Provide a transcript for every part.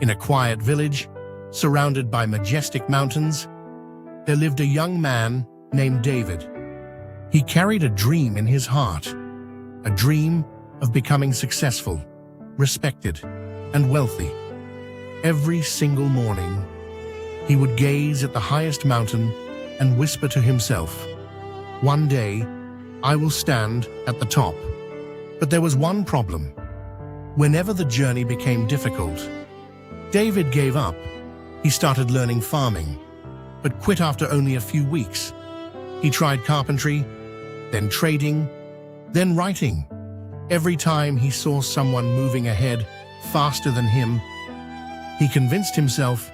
In a quiet village, surrounded by majestic mountains, there lived a young man named David. He carried a dream in his heart, a dream of becoming successful, respected, and wealthy. Every single morning, he would gaze at the highest mountain and whisper to himself, "One day, I will stand at the top." But there was one problem. Whenever the journey became difficult, David gave up. He started learning farming, but quit after only a few weeks. He tried carpentry, then trading, then writing. Every time he saw someone moving ahead faster than him, he convinced himself,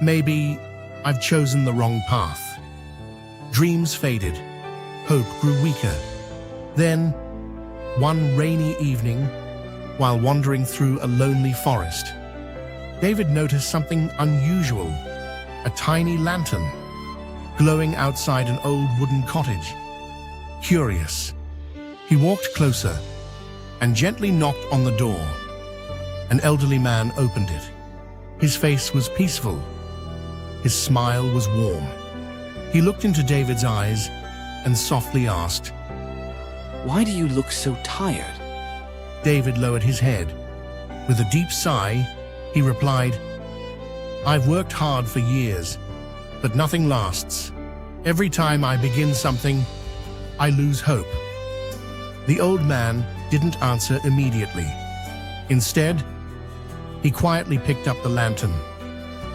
maybe I've chosen the wrong path. Dreams faded, hope grew weaker. Then, one rainy evening, while wandering through a lonely forest, David noticed something unusual, a tiny lantern, glowing outside an old wooden cottage. Curious, he walked closer and gently knocked on the door. An elderly man opened it. His face was peaceful. His smile was warm. He looked into David's eyes and softly asked, "Why do you look so tired?" David lowered his head. With a deep sigh, he replied, "I've worked hard for years, but nothing lasts. Every time I begin something, I lose hope." The old man didn't answer immediately. Instead, he quietly picked up the lantern,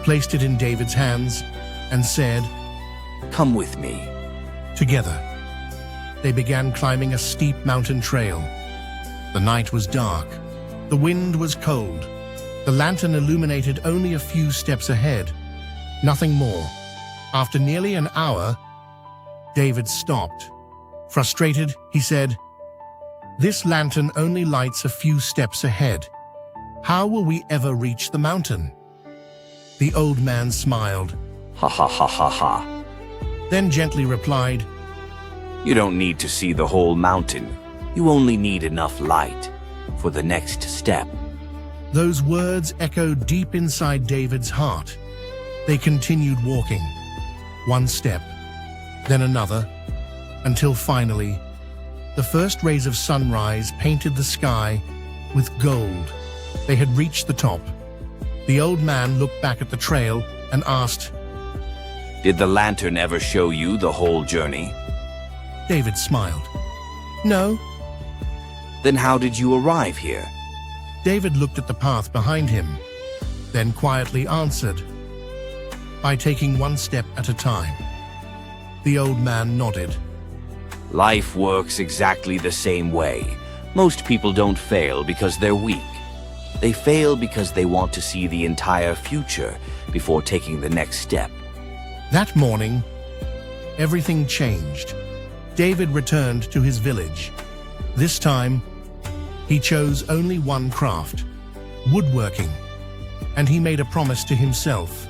placed it in David's hands, and said, "Come with me." Together, they began climbing a steep mountain trail. The night was dark. The wind was cold. The lantern illuminated only a few steps ahead, nothing more. After nearly an hour, David stopped. Frustrated, he said, "This lantern only lights a few steps ahead. How will we ever reach the mountain?" The old man smiled, "Ha ha ha ha ha. then gently replied, You don't need to see the whole mountain. You only need enough light for the next step." Those words echoed deep inside David's heart. They continued walking, one step, then another, until finally, the first rays of sunrise painted the sky with gold. They had reached the top. The old man looked back at the trail and asked, "Did the lantern ever show you the whole journey?" David smiled. "No." "Then how did you arrive here?" David looked at the path behind him, then quietly answered, "By taking one step at a time." The old man nodded. Life works exactly the same way. Most people don't fail because they're weak. They fail because they want to see the entire future before taking the next step. That morning, everything changed. David returned to his village. This time, he chose only one craft, woodworking, and he made a promise to himself.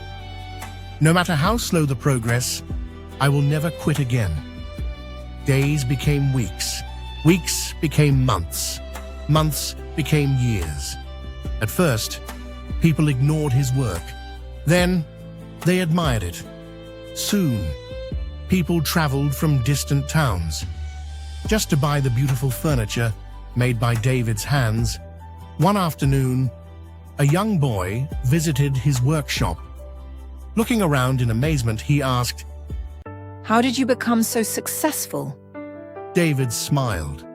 No matter how slow the progress, I will never quit again. Days became weeks, weeks became months, months became years. At first, people ignored his work. Then, they admired it. Soon, people traveled from distant towns just to buy the beautiful furniture made by David's hands. One afternoon, a young boy visited his workshop. Looking around in amazement, he asked, "How did you become so successful?" David smiled.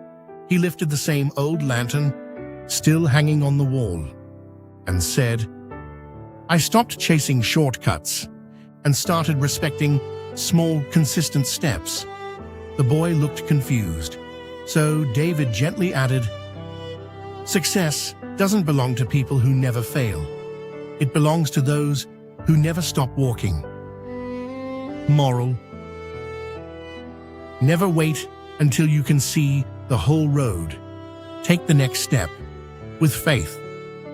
He lifted the same old lantern, still hanging on the wall, and said, "I stopped chasing shortcuts and started respecting small, consistent steps." The boy looked confused, so David gently added, "Success doesn't belong to people who never fail. It belongs to those who never stop walking." Moral: never wait until you can see the whole road. Take the next step with faith,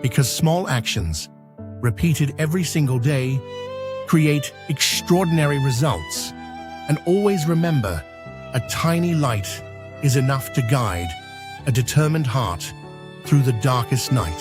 because small actions, repeated every single day, create extraordinary results. And always remember, a tiny light is enough to guide a determined heart through the darkest night.